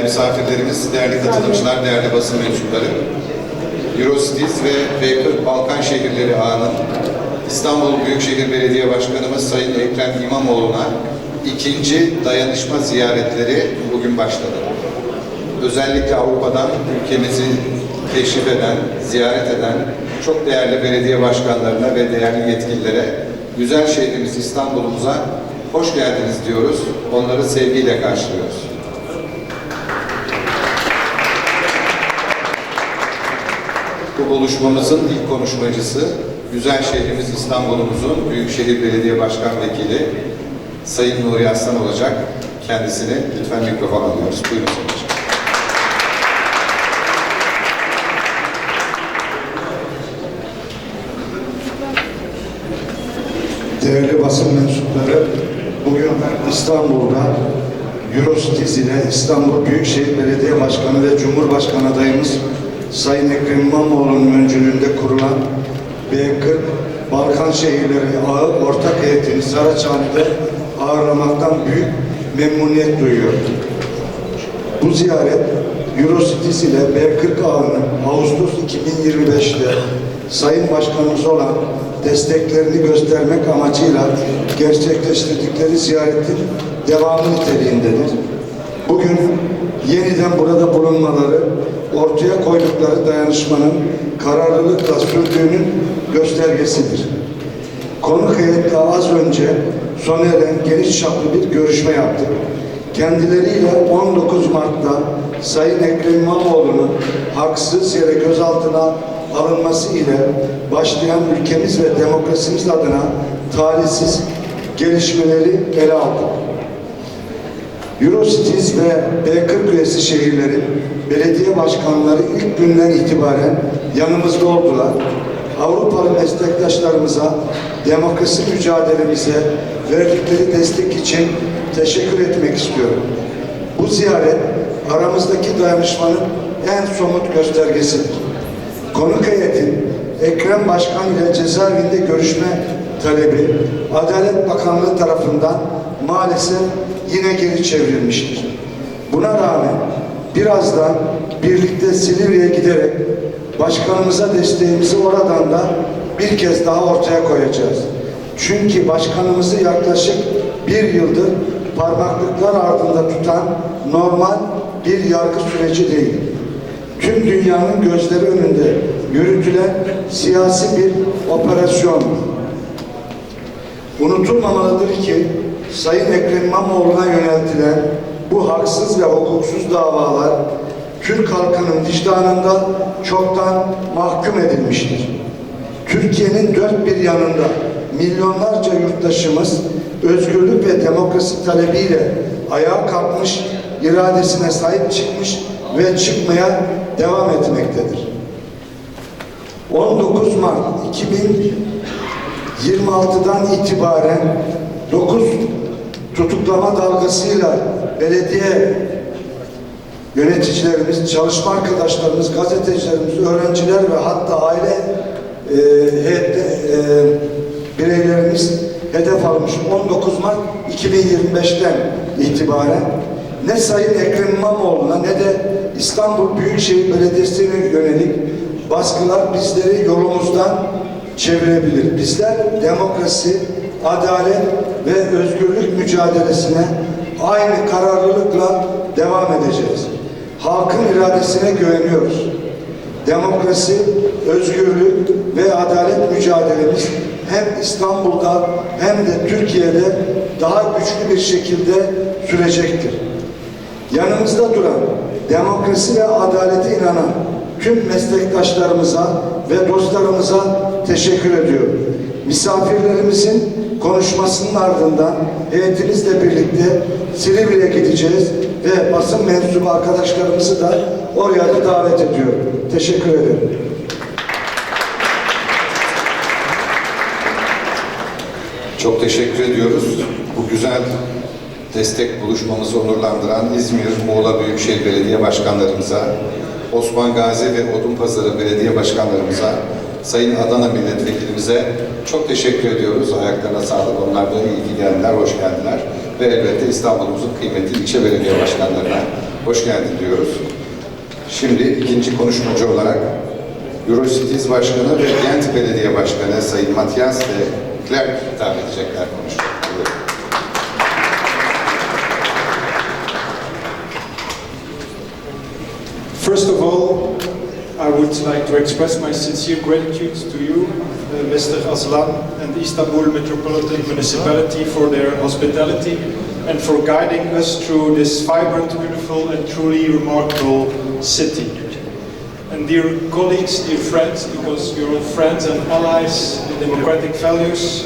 misafirlerimiz, değerli katılımcılar, değerli basın mensupları, Eurocities ve B40 Balkan şehirleri ağının İstanbul Büyükşehir Belediye Başkanımız Sayın Ekrem İmamoğlu'na ikinci dayanışma ziyaretleri bugün başladı. Özellikle Avrupa'dan ülkemizi keşif eden, ziyaret eden çok değerli belediye başkanlarına ve değerli yetkililere güzel şehrimiz İstanbul'umuza hoş geldiniz diyoruz. Onları sevgiyle karşılıyoruz. Bu buluşmamızın ilk konuşmacısı, güzel şehrimiz İstanbul'umuzun Büyükşehir Belediye Başkan Vekili Sayın Nuri Aslan olacak. Kendisini lütfen mikrofon alıyoruz. Buyurun Sayın Başkan. Değerli basın mensupları, bugün İstanbul'da Eurocities ile İstanbul Büyükşehir Belediye Başkanı ve Cumhurbaşkanı adayımız Sayın Ekrem İmamoğlu'nun öncülüğünde kurulan B40 Balkan şehirleri ağı ortak heyetini Saraçhane'de ağırlamaktan büyük memnuniyet duyuyor. Bu ziyaret Eurocities ile B40 ağının Ağustos 2025'te Sayın Başkanımız olan desteklerini göstermek amacıyla gerçekleştirdikleri ziyaretin devamı niteliğindedir. Bugün yeniden burada bulunmaları, ortaya koydukları dayanışmanın kararlılıkla sürdüğünün göstergesidir. Konuk heyetle az önce sona eren geniş çaplı bir görüşme yaptık. Kendileriyle 19 Mart'ta Sayın Ekrem İmamoğlu'nun haksız yere gözaltına alınması ile başlayan ülkemiz ve demokrasimiz adına talihsiz gelişmeleri ele aldık. Eurocities ve B40 üyesi şehirlerin belediye başkanları ilk günden itibaren yanımızda oldular. Avrupalı meslektaşlarımıza demokrasi mücadelemize verdikleri destek için teşekkür etmek istiyorum. Bu ziyaret aramızdaki dayanışmanın en somut göstergesidir. Konuk heyetin Ekrem Başkan ile cezaevinde görüşme talebi Adalet Bakanlığı tarafından maalesef yine geri çevrilmiştir. Buna rağmen birazdan birlikte Silivri'ye giderek başkanımıza desteğimizi oradan da bir kez daha ortaya koyacağız. Çünkü başkanımızı yaklaşık bir yıldır parmaklıklar ardında tutan normal bir yargı süreci değil. Tüm dünyanın gözleri önünde yürütülen siyasi bir operasyon. Unutulmamalıdır ki Sayın Ekrem İmamoğlu'na yöneltilen bu haksız ve hukuksuz davalar Türk halkının vicdanında çoktan mahkum edilmiştir. Türkiye'nin dört bir yanında milyonlarca yurttaşımız özgürlük ve demokrasi talebiyle ayağa kalkmış, iradesine sahip çıkmış ve çıkmaya devam etmektedir. 19 Mart 2026'dan itibaren 9 tutuklama dalgasıyla belediye yöneticilerimiz, çalışma arkadaşlarımız, gazetecilerimiz, öğrenciler ve hatta aile bireylerimiz hedef almış. 19 Mart 2025'ten itibaren ne Sayın Ekrem İmamoğlu'na ne de İstanbul Büyükşehir Belediyesi'ne yönelik baskılar bizleri yolumuzdan çevirebilir. Bizler demokrasi, adalet ve özgürlük mücadelesine aynı kararlılıkla devam edeceğiz. Halkın iradesine güveniyoruz. Demokrasi, özgürlük ve adalet mücadelemiz hem İstanbul'da hem de Türkiye'de daha güçlü bir şekilde sürecektir. Yanımızda duran, demokrasi ve adalete inanan tüm meslektaşlarımıza ve dostlarımıza teşekkür ediyorum. Misafirlerimizin konuşmasının ardından heyetimizle birlikte Silivri'ye gideceğiz ve basın mensubu arkadaşlarımızı da oraya da davet ediyorum. Teşekkür ederim. Çok teşekkür ediyoruz. Bu güzel destek buluşmamızı onurlandıran İzmir, Muğla Büyükşehir Belediye Başkanlarımıza, Osman Gazi ve Odunpazarı Belediye Başkanlarımıza, Sayın Adana Milletvekilimize çok teşekkür ediyoruz. Ayaklarına sağlık. Onlar da iyi ki geldiler, hoş geldiler. Ve elbette İstanbul'umuzun kıymetli ilçe belediye başkanlarına, hoş geldin diyoruz. Şimdi ikinci konuşmacı olarak Eurocities Başkanı ve Geldi Belediye Başkanı Sayın Matthias ve Clark hitap edecekler konuşmaya. First of all, I would like to express my sincere gratitude to you, Mr. Aslan, and the Istanbul Metropolitan Municipality for their hospitality and for guiding us through this vibrant, beautiful and truly remarkable city. And dear colleagues, dear friends, because you're all friends and allies in democratic values,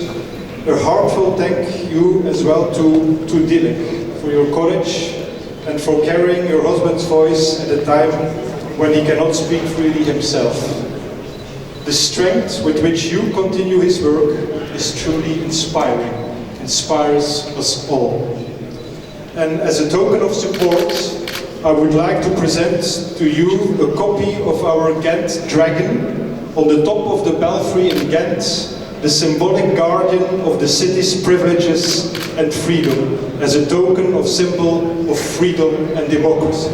a heartfelt thank you as well to Dilek for your courage and for carrying your husband's voice at a time when he cannot speak freely himself. The strength with which you continue his work is truly inspiring, inspires us all. And as a token of support, I would like to present to you a copy of our Ghent dragon on the top of the belfry in Ghent, the symbolic guardian of the city's privileges and freedom, as a token of symbol of freedom and democracy.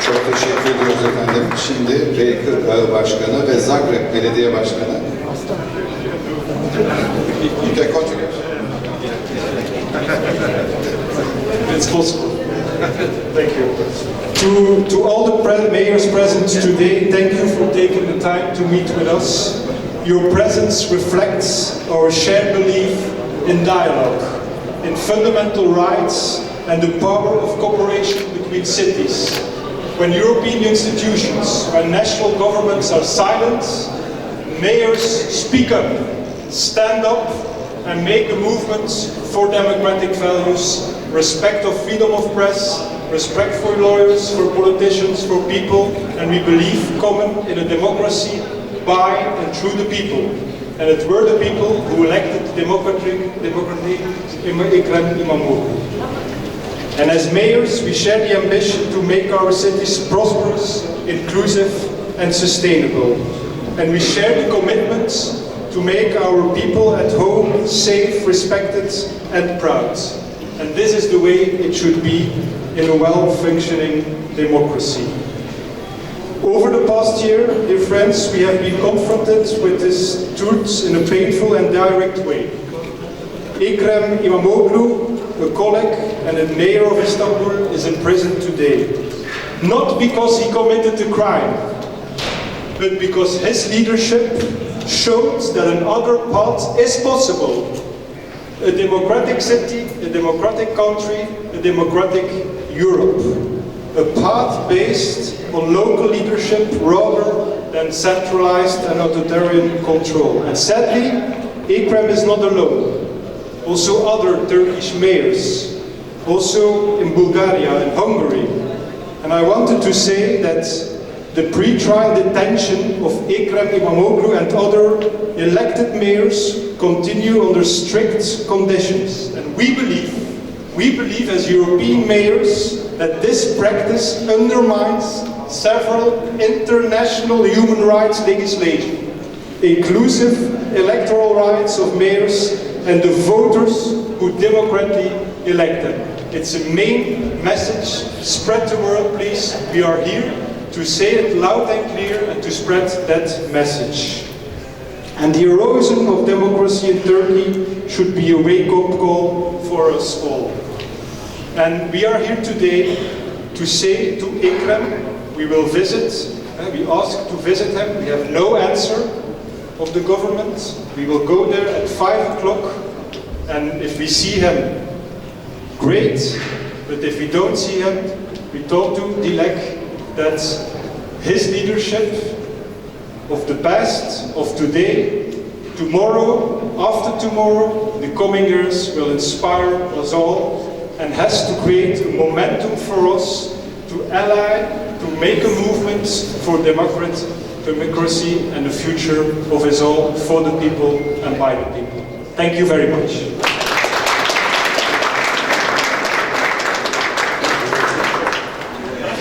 Çok teşekkür ediyoruz efendim. Şimdi Baker Ağı Başkanı ve Zagreb Belediye Başkanı. You can continue. It's possible. Thank you. To all the mayors present today, thank you for taking the time to meet with us. Your presence reflects our shared belief in dialogue, in fundamental rights and the power of cooperation between cities. When European institutions, when national governments are silent, mayors speak up, stand up and make a movement for democratic values, respect of freedom of press, respect for lawyers, for politicians, for people, and we believe common in a democracy by and through the people. And it were the people who elected democratic Ekrem İmamoğlu. And as mayors, we share the ambition to make our cities prosperous, inclusive and sustainable. And we share the commitment to make our people at home safe, respected and proud. And this is the way it should be in a well-functioning democracy. Over the past year, dear friends, we have been confronted with this truth in a painful and direct way. Ekrem İmamoğlu, a colleague and a mayor of Istanbul, is in prison today. Not because he committed a crime, but because his leadership showed that another path is possible. A democratic city, a democratic country, a democratic Europe. A path based on local leadership rather than centralized and authoritarian control. And sadly, Ekrem is not alone. Also other Turkish mayors, also in Bulgaria and Hungary. And I wanted to say that the pre-trial detention of Ekrem İmamoğlu and other elected mayors continue under strict conditions. And we believe as European mayors that this practice undermines several international human rights legislation, inclusive electoral rights of mayors and the voters who democratically elect them. It's a main message. Spread the word, please. We are here to say it loud and clear and to spread that message. And the erosion of democracy in Turkey should be a wake-up call for us all. And we are here today to say to Ekrem, we will visit, we ask to visit him, we have no answer of the government. We will go there at 5 o'clock, and if we see him, great, but if we don't see him, we talk to Dilek that his leadership of the past, of today, tomorrow, after tomorrow, the coming years will inspire us all and has to create a momentum for us to ally, to make a movement for democracy and the future of us all, for the people and by the people. Thank you very much.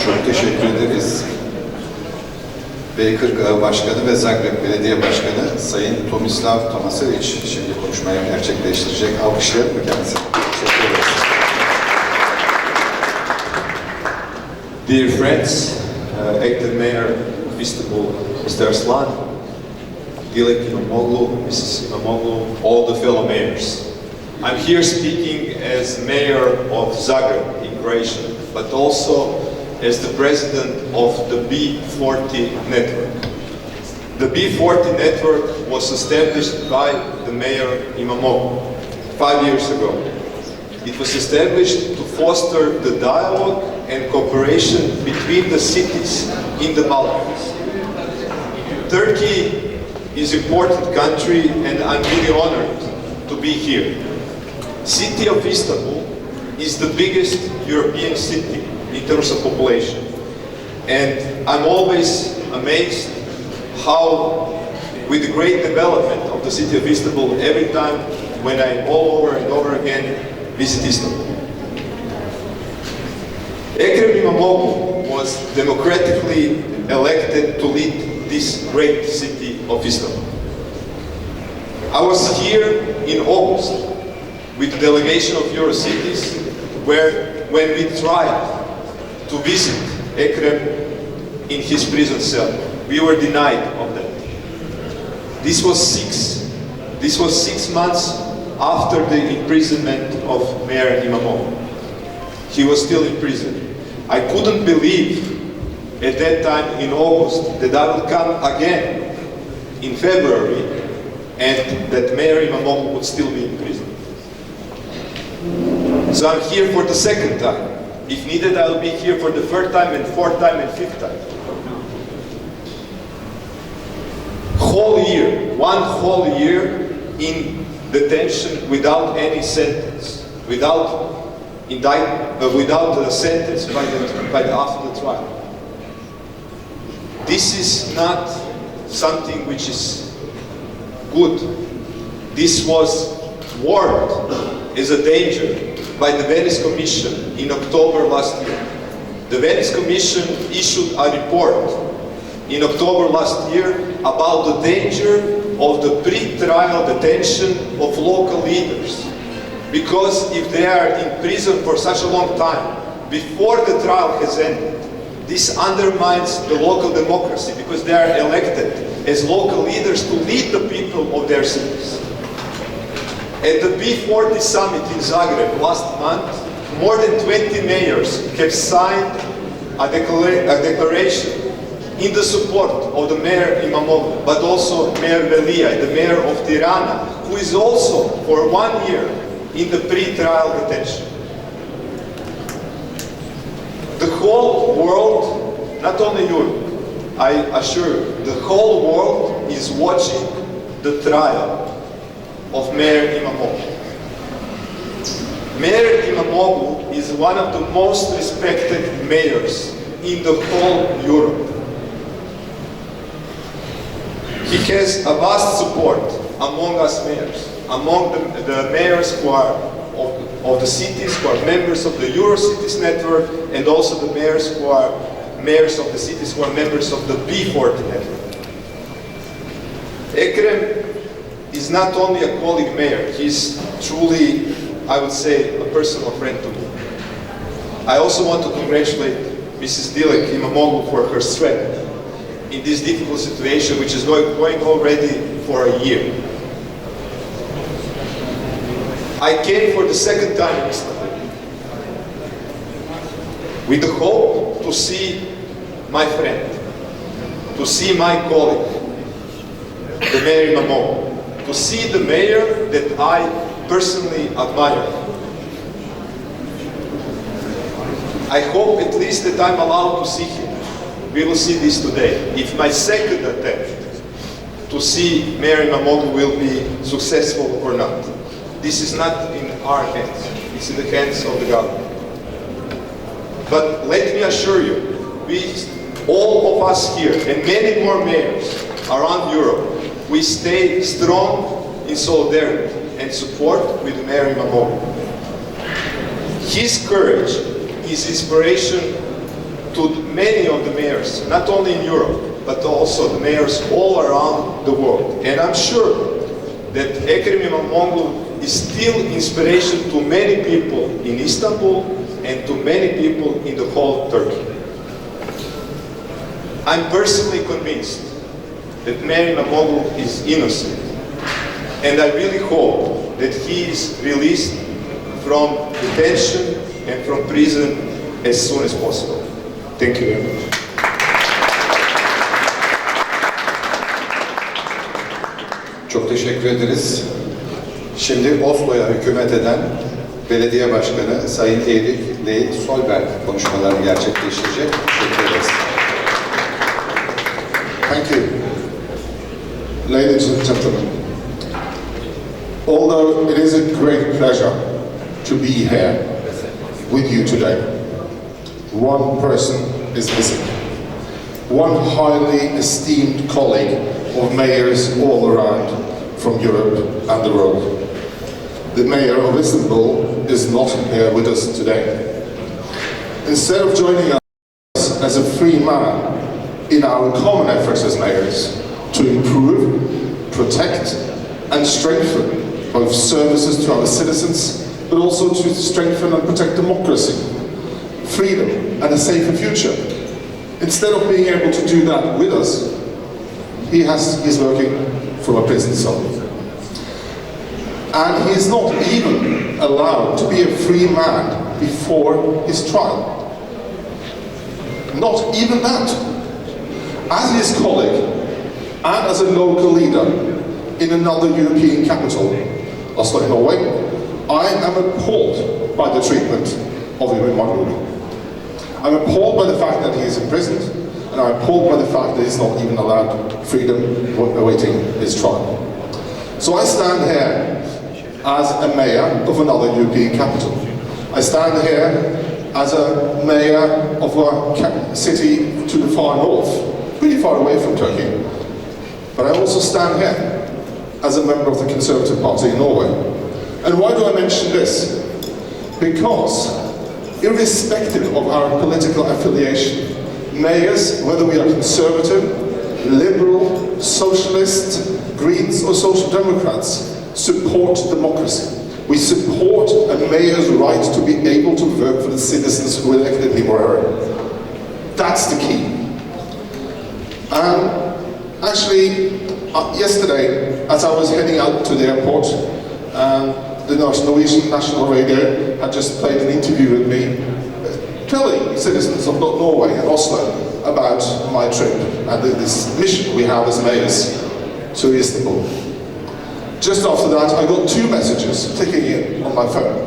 Çok teşekkür ederiz. Baker Başkanı ve Zagreb Belediye Başkanı Sayın Tomislav Tomasevic şimdi konuşmayı gerçekleştirecek. Alkışlayalım mı kendisini? Teşekkür ederiz. Dear friends, Acting Mayor of Istanbul, Mr. Arslan, Dilek İmamoğlu, Mrs. İmamoğlu, all the fellow mayors. I'm here speaking as mayor of Zagreb in Croatia, but also as the president of the B40 network. The B40 network was established by the mayor İmamoğlu 5 years ago. It was established to foster the dialogue and cooperation between the cities in the Balkans. Turkey is an important country and I'm really honored to be here. City of Istanbul is the biggest European city in terms of population. And I'm always amazed how, with the great development of the city of Istanbul, every time when I all over and over again visit Istanbul. Ekrem İmamoğlu was democratically elected to lead this great city of Istanbul. I was here in August with the delegation of Eurocities when we tried to visit Ekrem in his prison cell. We were denied of that. This was 6 months after the imprisonment of Mayor İmamoğlu. He was still in prison. I couldn't believe at that time in August that I would come again in February and that Mayor İmamoğlu would still be in prison. So I'm here for the second time. If needed, I'll be here for the third time and fourth time and fifth time. One whole year in detention without any sentence, without a sentence after the trial. This is not something which is good. This was warned as a danger by the Venice Commission in October last year. The Venice Commission issued a report in October last year about the danger of the pre-trial detention of local leaders. Because if they are in prison for such a long time, before the trial has ended, this undermines the local democracy because they are elected as local leaders to lead the people of their cities. At the B40 summit in Zagreb last month, more than 20 mayors have signed a declaration in the support of the Mayor İmamoğlu, but also Mayor Beledi, the mayor of Tirana, who is also for 1 year in the pre-trial detention. The whole world, not only Europe, I assure you, the whole world is watching the trial of Mayor İmamoğlu. Mayor İmamoğlu is one of the most respected mayors in the whole Europe. He has a vast support among us mayors, among the mayors who are of the cities, who are members of the Eurocities network, and also the mayors who are mayors of the cities who are members of the B40 network. Ekrem is not only a colleague mayor, he's truly, I would say, a personal friend to me. I also want to congratulate Mrs. Dilek İmamoğlu for her strength in this difficult situation, which is going already for a year. I came for the second time in Istanbul with the hope to see my friend, to see my colleague, the Mayor İmamoğlu, to see the mayor that I personally admire. I hope at least that I'm allowed to see him. We will see this today. If my second attempt to see Mayor İmamoğlu will be successful or not. This is not in our hands. It's in the hands of the government. But let me assure you, all of us here, and many more mayors around Europe, we stay strong in solidarity and support with Mayor İmamoğlu. His courage is inspiration to many of the mayors, not only in Europe, but also the mayors all around the world. And I'm sure that Ekrem İmamoğlu is still inspiration to many people in Istanbul and to many people in the whole Turkey. I'm personally convinced that Mayor İmamoğlu is innocent, and I really hope that he is released from detention and from prison as soon as possible. Thank you very much. Çok teşekkür ederiz. Şimdi Oslo'ya hükümet eden Belediye Başkanı Sayın Erik Solberg konuşmalarını gerçekleştirecek. Teşekkür ederiz. Thank you. Ladies and gentlemen, although it is a great pleasure to be here with you today, one person is missing. One highly esteemed colleague of mayors all around from Europe and the world. The mayor of Istanbul is not here with us today. Instead of joining us as a free man in our common efforts as mayors to improve, protect and strengthen both services to our citizens, but also to strengthen and protect democracy, freedom and a safer future. Instead of being able to do that with us, he's working from a prison cell. And he is not even allowed to be a free man before his trial. Not even that. As his colleague and as a local leader in another European capital, Oslo, Norway, I am appalled by the treatment of Imam. I'm appalled by the fact that he is imprisoned, and I'm appalled by the fact that he's not even allowed freedom awaiting his trial. So I stand here as a mayor of another European capital. I stand here as a mayor of a city to the far north, pretty far away from Turkey. But I also stand here as a member of the Conservative Party in Norway. And why do I mention this? Because irrespective of our political affiliation, mayors, whether we are conservative, liberal, socialist, Greens or Social Democrats, support democracy. We support a mayor's right to be able to work for the citizens who elected him or her. That's the key. And actually, yesterday, as I was heading out to the airport, the Norwegian National Radio had just played an interview with me, telling citizens of Norway and Oslo about my trip and this mission we have as mayors to Istanbul. Just after that, I got two messages ticking in on my phone.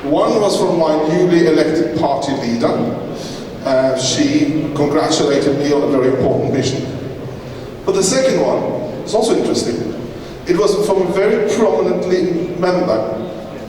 One was from my newly elected party leader. She congratulated me on a very important mission. But the second one was also interesting. It was from a very prominently member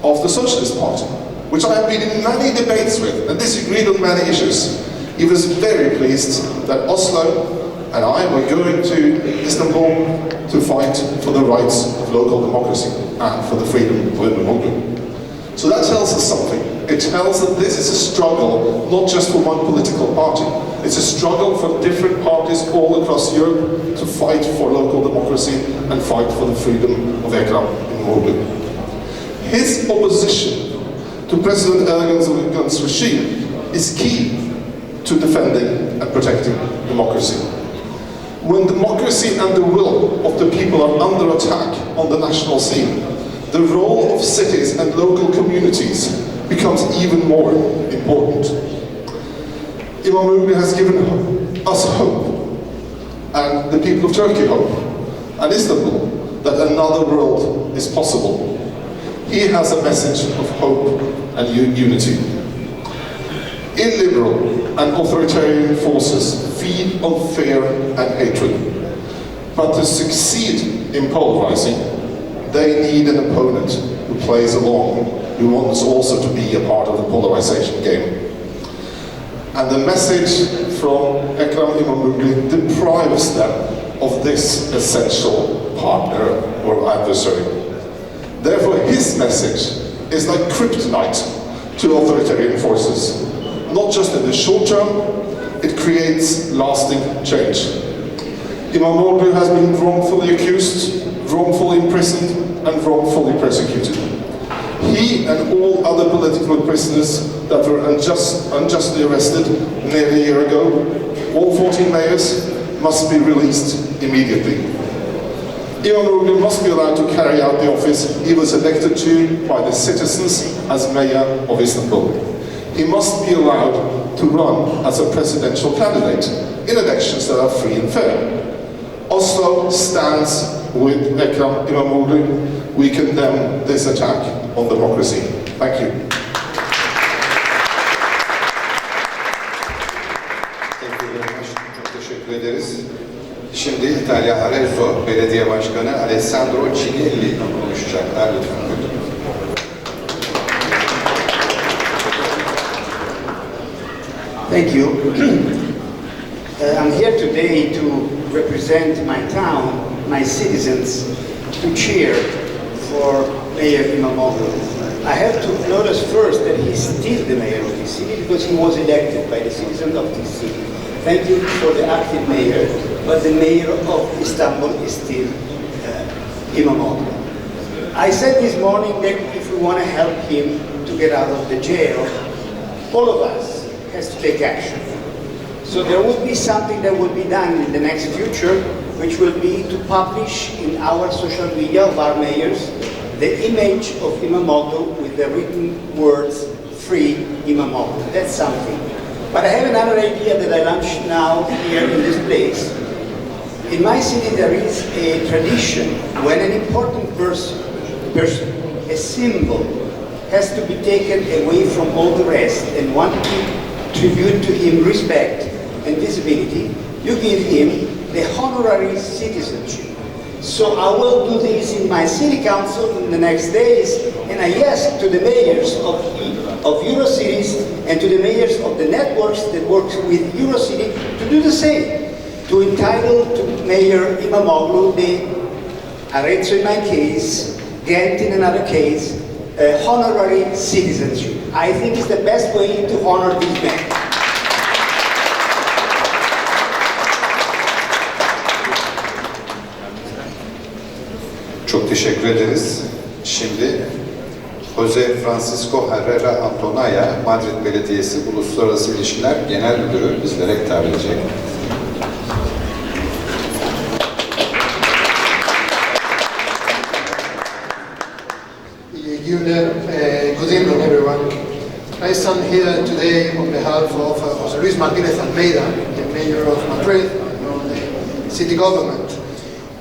of the Socialist Party, which I have been in many debates with and disagreed on many issues. He was very pleased that Oslo and I were going to Istanbul to fight for the rights of local democracy and for the freedom of Imam. So that tells us something. It tells that this is a struggle not just for one political party. It's a struggle for different parties all across Europe to fight for local democracy and fight for the freedom of Ekrem İmamoğlu. His opposition to President Erdogan's regime is key to defending and protecting democracy. When democracy and the will of the people are under attack on the national scene, the role of cities and local communities becomes even more important. İmamoğlu has given us hope, and the people of Turkey hope, and Istanbul, that another world is possible. He has a message of hope and unity. Illiberal and authoritarian forces feed on fear and hatred. But to succeed in polarizing, they need an opponent who plays along, who wants also to be a part of the polarization game. And the message from Ekrem İmamoğlu deprives them of this essential partner or adversary. Therefore, his message is like kryptonite to authoritarian forces. Not just in the short term, it creates lasting change. İmamoğlu has been wrongfully accused, wrongfully imprisoned, and wrongfully persecuted. He and all other political prisoners that were unjustly arrested nearly a year ago, all 14 mayors, must be released immediately. İmamoğlu must be allowed to carry out the office he was elected to by the citizens as mayor of Istanbul. He must be allowed to run as a presidential candidate in elections that are free and fair. Oslo stands with Ekrem İmamoğlu. We condemn this attack on democracy. Thank you. Çok teşekkür ederiz. Şimdi İtalya Arezzo Belediye Başkanı Alessandro Cinelli konuşacaklar. Lütfen buyurun. Thank you. I'm here today to represent my town, my citizens, to cheer for Mayor İmamoğlu. I have to notice first that he's still the mayor of this city because he was elected by the citizens of this city. Thank you for the active mayor, but the mayor of Istanbul is still İmamoğlu. I said this morning that if we want to help him to get out of the jail, all of us has to take action. So there will be something that will be done in the next future, which will be to publish in our social media of our mayors the image of İmamoğlu with the written words, "Free İmamoğlu." That's something. But I have another idea that I launched now here in this place. In my city there is a tradition when an important person, a symbol, has to be taken away from all the rest and want to tribute to him respect and visibility, you give him the honorary citizenship. So I will do this in my city council in the next days, and I ask to the mayors of Eurocities and to the mayors of the networks that work with Eurocity to do the same, to entitle to Mayor İmamoğlu the Arezzo in my case, Geldi in another case, honorary citizenship. I think it's the best way to honor these men. Çok teşekkür ederiz. Şimdi Jose Francisco Herrera Antonaya, Madrid Belediyesi Uluslararası İlişkiler Genel Müdürü bizlere hitap edecek. Good evening, everyone. I stand here today on behalf of José Luis Martínez Almeida, the Mayor of Madrid, and of the city government,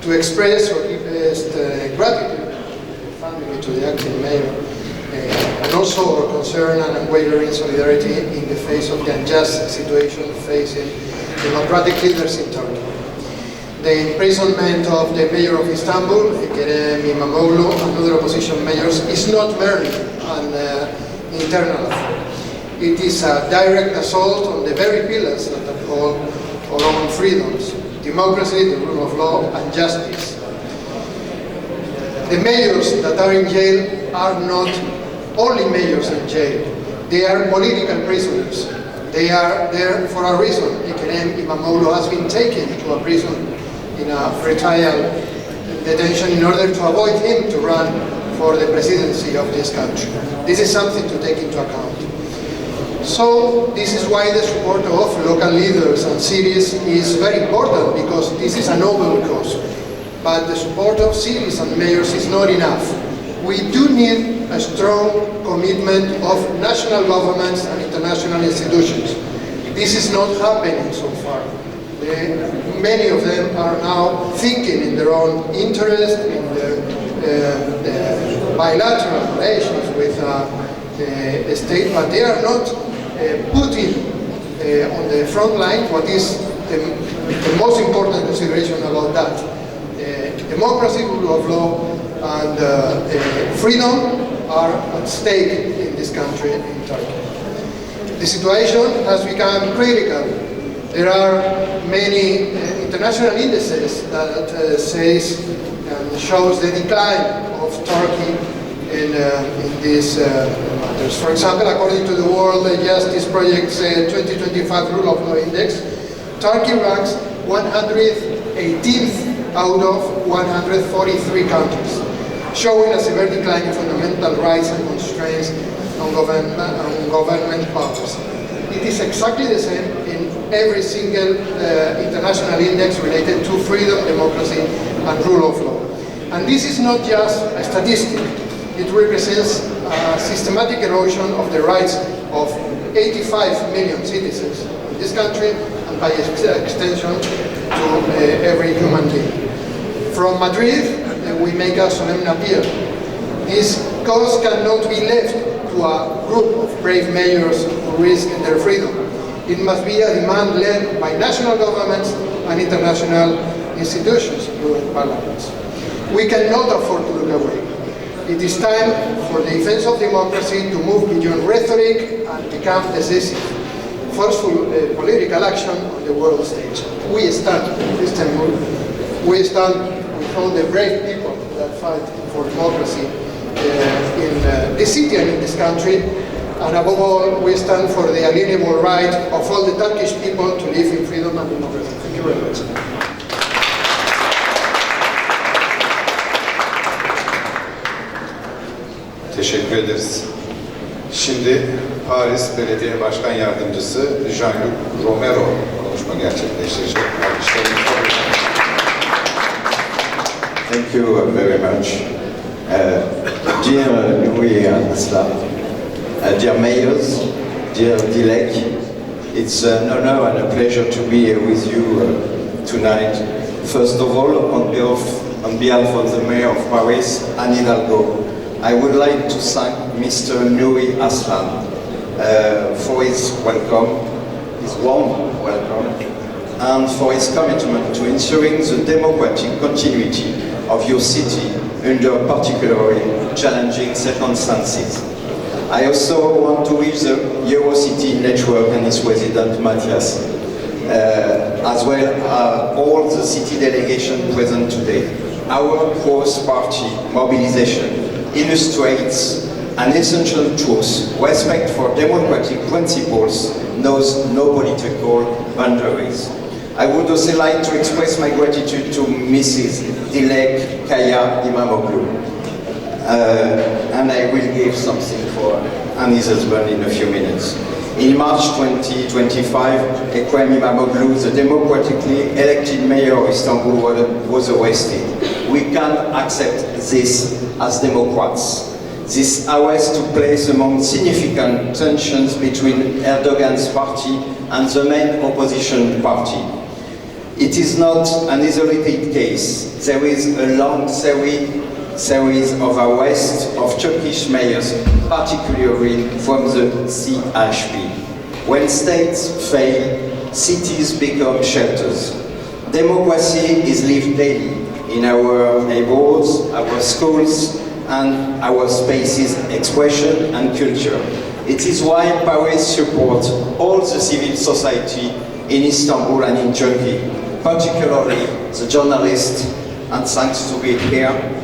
to express our deepest gratitude to the family, to the acting mayor, and also our concern and unwavering solidarity in the face of the unjust situation facing democratic leaders in Turkey. The imprisonment of the mayor of Istanbul, Ekrem İmamoğlu, and other opposition mayors is not merely an internal affair. It is a direct assault on the very pillars that uphold our own freedoms: democracy, the rule of law, and justice. The mayors that are in jail are not only mayors in jail. They are political prisoners. They are there for a reason. Ekrem İmamoğlu has been taken to a prison in a pretrial detention in order to avoid him to run for the presidency of this country. This is something to take into account. So this is why the support of local leaders and cities is very important, because this is a noble cause. But the support of cities and mayors is not enough. We do need a strong commitment of national governments and international institutions. This is not happening so far. Many of them are now thinking in their own interest, in their bilateral relations with the state, but they are not putting on the front line what is the most important consideration about that. Democracy, rule of law, and freedom are at stake in this country, in Turkey. The situation has become critical. There are many international indices that says and shows the decline of Turkey in these matters. For example, according to the World Justice Project's 2025 Rule of Law Index, Turkey ranks 180 18th out of 143 countries, showing a severe decline in fundamental rights and constraints on government powers. It is exactly the same in every single international index related to freedom, democracy, and rule of law. And this is not just a statistic. It represents a systematic erosion of the rights of 85 million citizens in this country, and by extension to every human being. From Madrid, we make a solemn appeal. This cause cannot be left to a group of brave mayors who risk their freedom. It must be a demand led by national governments and international institutions, including parliaments. We cannot afford to look away. It is time for the defense of democracy to move beyond rhetoric and become decisive, forceful political action on the world stage. We stand in Istanbul. We stand with all the brave people that fight for democracy in this city and in this country. And above all, we stand for the alienable right of all the Turkish people to live in freedom and democracy. Thank you very much. Teşekkür ederiz. Şimdi Paris Belediye Başkan Yardımcısı Jean-Luc Romero konuşma gerçekleştirecek. Thank you very much. Dear Louis and Aslam, dear mayors, dear Dilek, it's an honor and a pleasure to be here with you tonight. First of all, on behalf of the Mayor of Paris, Anne Hidalgo, I would like to thank Mr. Louis Aslam for his welcome, his warm welcome, and for his commitment to ensuring the democratic continuity of your city under particularly challenging circumstances. I also want to wish the Eurocity Network and its president Matthias, as well as all the city delegation present today. Our cross-party mobilization illustrates an essential truth: respect for democratic principles knows no political boundaries. I would also like to express my gratitude to Mrs. Dilek Kaya Imamoglu. And I will give something for Annie's husband in a few minutes. In March 2025, Ekrem Imamoglu, the democratically elected mayor of Istanbul, was arrested. We can't accept this as Democrats. This arrest took place among significant tensions between Erdogan's party and the main opposition party. It is not an isolated case. There is a long series of arrests of Turkish mayors, particularly from the CHP. When states fail, cities become shelters. Democracy is lived daily in our neighborhoods, our schools, and our spaces, expression and culture. It is why Paris supports all the civil society in Istanbul and in Turkey, particularly the journalists, and thanks to be here.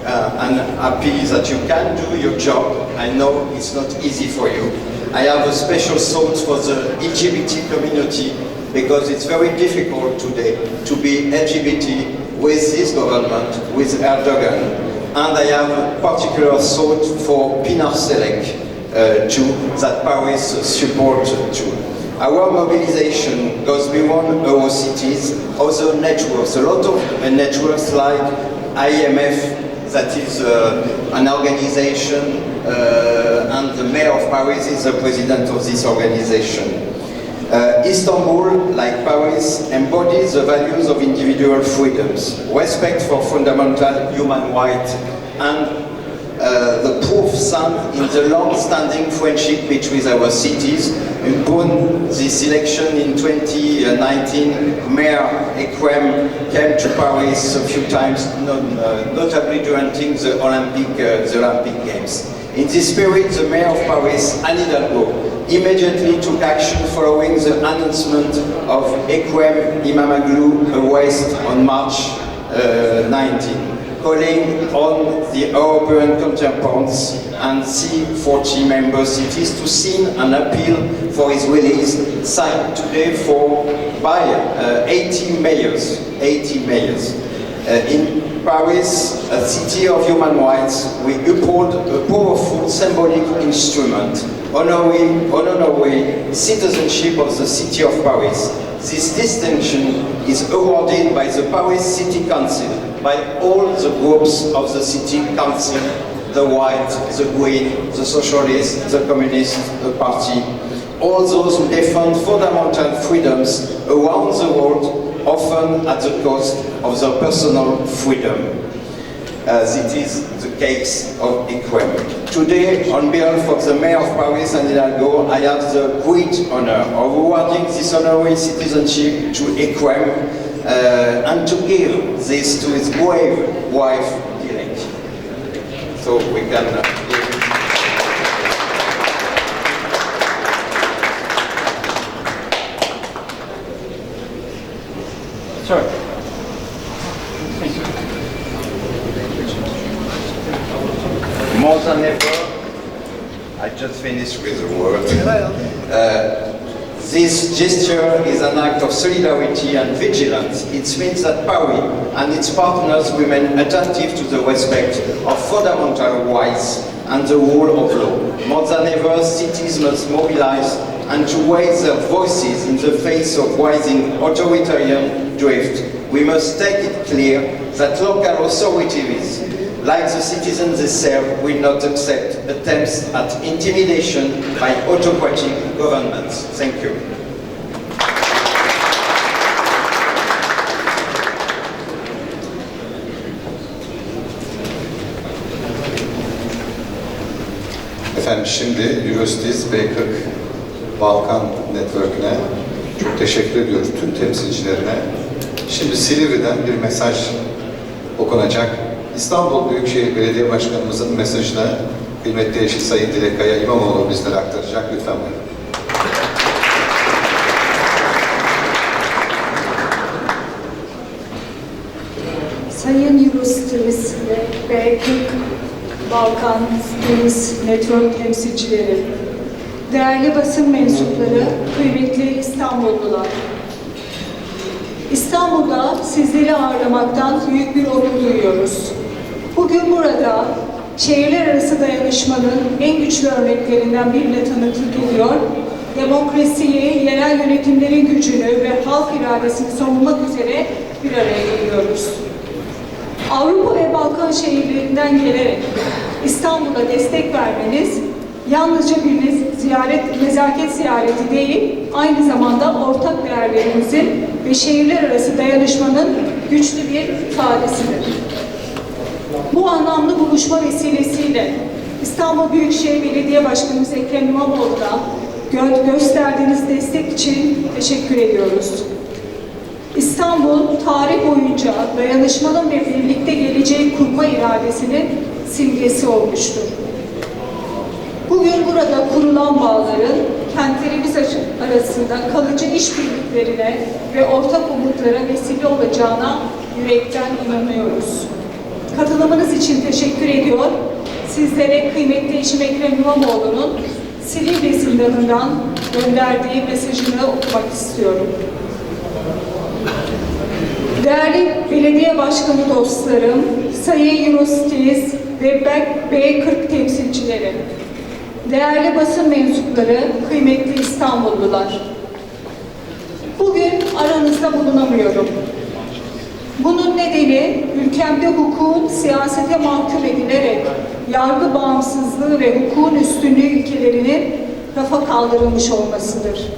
And happy that you can do your job. I know it's not easy for you. I have a special thought for the LGBT community because it's very difficult today to be LGBT with this government, with Erdogan. And I have a particular thought for Pinar Selek too, that Paris supports too. Our mobilization goes beyond our cities, other networks, a lot of networks like IMF, that is an organization, and the mayor of Paris is the president of this organization. Istanbul, like Paris, embodies the values of individual freedoms, respect for fundamental human rights, and the proof found in the long-standing friendship between our cities. Upon this election in 2019, Mayor Ekrem came to Paris a few times, notably during the Olympic Games. In this spirit, the Mayor of Paris, Anne Hidalgo, immediately took action following the announcement of Ekrem Imamoglu arrest on March 19. Calling on the European counterparts and C40 member cities to sign an appeal for his release, signed today for by 80 mayors. 80 mayors. In Paris, a city of human rights, we uphold a powerful symbolic instrument, honoring citizenship of the city of Paris. This distinction is awarded by the Paris City Council, by all the groups of the city council, the white, the green, the socialist, the communist, the party, all those who defend fundamental freedoms around the world, often at the cost of their personal freedom. It is the case of EQUEM. Today, on behalf of the Mayor of Paris and Hidalgo, I have the great honor of awarding this honorary citizenship to EQUEM and to give this to his brave wife, Dilek. So we can give it. Sorry. More than ever, I just finished with the word. This gesture is an act of solidarity and vigilance. It means that Paris and its partners remain attentive to the respect of fundamental rights and the rule of law. More than ever, cities must mobilize and to raise their voices in the face of rising authoritarian drift. We must take it clear that local authorities, like the citizens they serve, will not accept attempts at intimidation by autocratic governments. Thank you. Efendim şimdi Eurocities B40 Balkan Network'üne çok teşekkür ediyoruz, tüm temsilcilerine. Şimdi Silivri'den bir mesaj okunacak. İstanbul Büyükşehir Belediye Başkanımızın mesajını kıymetli eşi Sayın Dilek İmamoğlu bizlere aktaracak. Lütfen buyurun. Sayın Eurocities ve B40 Balkan Network temsilcileri, değerli basın mensupları, kıymetli İstanbullular. İstanbul'da sizleri ağırlamaktan büyük bir onur duyuyoruz. Bugün burada şehirler arası dayanışmanın en güçlü örneklerinden birine tanıklık ediyor, demokrasiyi, yerel yönetimlerin gücünü ve halk iradesini savunmak üzere bir araya geliyoruz. Avrupa ve Balkan şehirlerinden gelerek İstanbul'a destek vermeniz yalnızca bir nezaket ziyareti değil, aynı zamanda ortak değerlerimizin ve şehirler arası dayanışmanın güçlü bir ifadesidir. Bu anlamlı buluşma vesilesiyle İstanbul Büyükşehir Belediye Başkanımız Ekrem İmamoğlu'na gösterdiğiniz destek için teşekkür ediyoruz. İstanbul, tarih boyunca dayanışmanın ve birlikte geleceği kurma iradesinin simgesi olmuştur. Bugün burada kurulan bağların kentlerimiz arasında kalıcı işbirliklerine ve ortak umutlara vesile olacağına yürekten inanıyoruz. Katılımınız için teşekkür ediyor. Sizlere kıymetli eşim Ekrem İmamoğlu'nun Silivri zindanından gönderdiği mesajını okumak istiyorum. Değerli belediye başkanı dostlarım, sayın Eurocities ve B40 temsilcileri, değerli basın mensupları, kıymetli İstanbullular. Bugün aranızda bulunamıyorum. Bunun nedeni ülkemde hukukun siyasete mahkum edilerek yargı bağımsızlığı ve hukukun üstünlüğü ilkelerinin rafa kaldırılmış olmasıdır.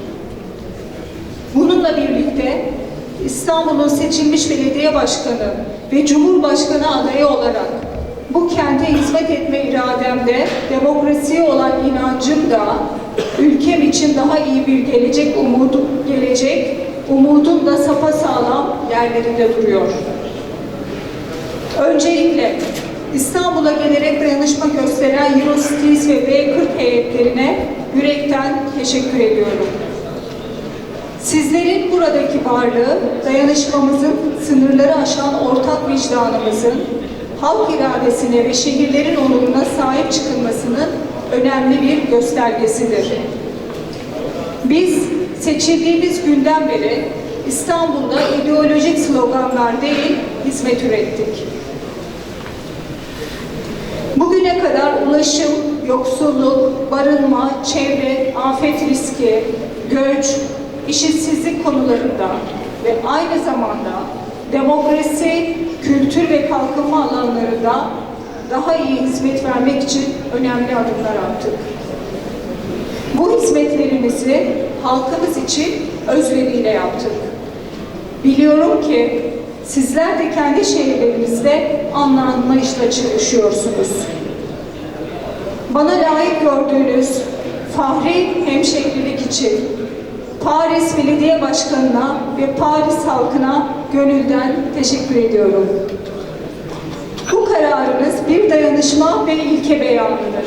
Bununla birlikte İstanbul'un seçilmiş belediye başkanı ve cumhurbaşkanı adayı olarak bu kente hizmet etme irademde, demokrasiye olan inancım da ülkem için daha iyi bir umudum da sapasağlam yerlerinde duruyor. Öncelikle İstanbul'a gelerek dayanışma gösteren Eurocities ve B40 heyetlerine yürekten teşekkür ediyorum. Sizlerin buradaki varlığı, dayanışmamızın sınırları aşan ortak vicdanımızın, halk iradesine ve şehirlerin onuruna sahip çıkılmasının önemli bir göstergesidir. Biz seçildiğimiz günden beri İstanbul'da ideolojik sloganlar değil, hizmet ürettik. Bugüne kadar ulaşım, yoksulluk, barınma, çevre, afet riski, göç, eşitsizlik konularında ve aynı zamanda demokrasi, kültür ve kalkınma alanlarında daha iyi hizmet vermek için önemli adımlar attık. Bu hizmetlerimizi halkımız için özveriyle yaptık. Biliyorum ki sizler de kendi şehirlerinizde anlayışla çalışıyorsunuz. Bana layık gördüğünüz fahri hemşehrilik için Paris Belediye Başkanı'na ve Paris halkına gönülden teşekkür ediyorum. Bu kararınız bir dayanışma ve ilke beyanıdır.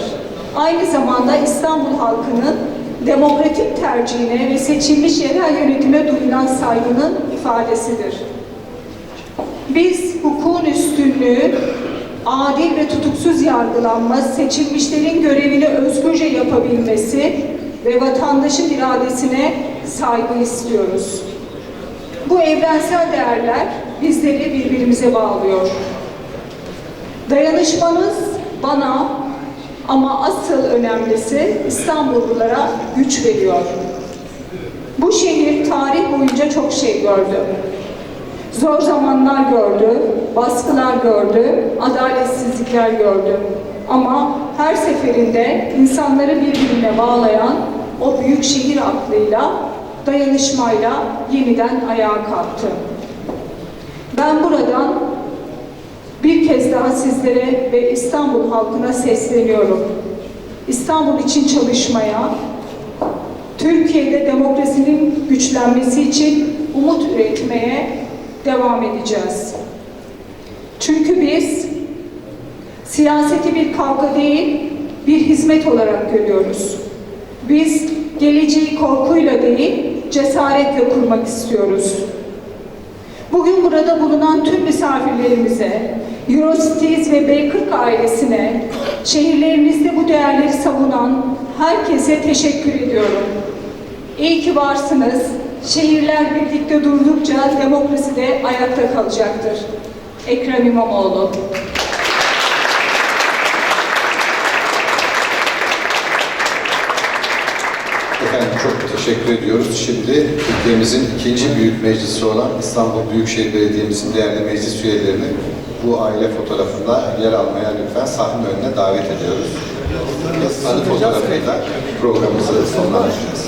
Aynı zamanda İstanbul halkının demokratik tercihine ve seçilmiş yerel yönetime duyulan saygının ifadesidir. Biz hukukun üstünlüğü, adil ve tutuksuz yargılanma, seçilmişlerin görevini özgürce yapabilmesi ve vatandaşın iradesine saygı istiyoruz. Bu evrensel değerler bizleri birbirimize bağlıyor. Dayanışmanız bana ama asıl önemlisi İstanbullulara güç veriyor. Bu şehir tarih boyunca çok şey gördü. Zor zamanlar gördü, baskılar gördü, adaletsizlikler gördü. Ama her seferinde insanları birbirine bağlayan o büyük şehir aklıyla, dayanışmayla yeniden ayağa kalktı. Ben buradan bir kez daha sizlere ve İstanbul halkına sesleniyorum. İstanbul için çalışmaya, Türkiye'de demokrasinin güçlenmesi için umut üretmeye devam edeceğiz. Çünkü biz siyaseti bir kavga değil, bir hizmet olarak görüyoruz. Biz geleceği korkuyla değil, cesaretle kurmak istiyoruz. Bugün burada bulunan tüm misafirlerimize, Eurocities ve B40 ailesine, şehirlerimizde bu değerleri savunan herkese teşekkür ediyorum. İyi ki varsınız. Şehirler birlikte durdukça demokrasi de ayakta kalacaktır. Ekrem İmamoğlu. Efendim çok teşekkür ediyoruz. Şimdi Türkiye'mizin ikinci büyük meclisi olan İstanbul Büyükşehir Belediye'mizin değerli meclis üyelerini bu aile fotoğrafında yer almaya lütfen sahne önüne davet ediyoruz. Anı fotoğrafıyla programımızı sonlandıracağız.